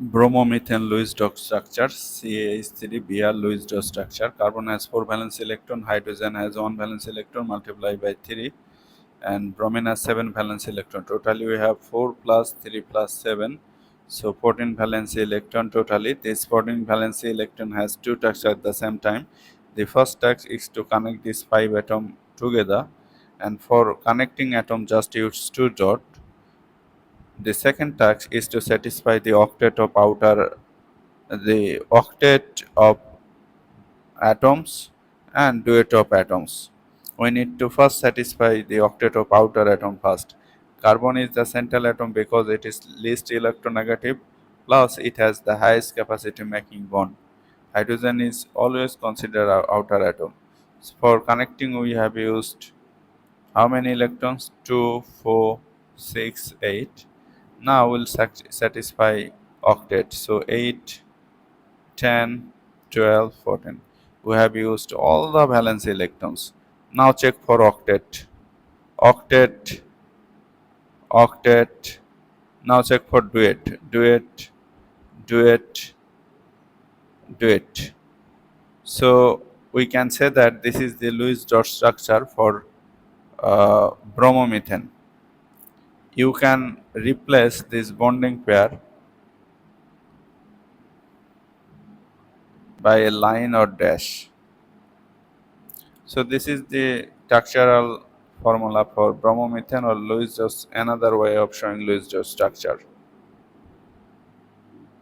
Bromomethane Lewis dot structure, CH3Br Lewis dot structure. Carbon has 4 valence electron, hydrogen has 1 valence electron multiplied by 3, and bromine has 7 valence electron. Totally we have 4 plus 3 plus 7, so 14 valence electron totally. This 14 valence electron has two tasks at the same time. The first task is to connect these 5 atoms together, and for connecting atom just use 2 dot. The second task is to satisfy the octet of atoms and duet of atoms. We need to first satisfy the octet of outer atom first. Carbon is the central atom because it is least electronegative, plus it has the highest capacity making bond. Hydrogen is always considered our outer atom. So for connecting we have used how many electrons? 2, 4, 6, 8. Now we'll satisfy octet. So 8, 10, 12, 14. We have used all the valence electrons. Now check for octet. Octet, octet. Now check for duet. Duet, duet, duet. So we can say that this is the Lewis dot structure for bromomethane. You can replace this bonding pair by a line or dash. So this is the structural formula for bromomethane, or Lewis dot, another way of showing Lewis dot structure.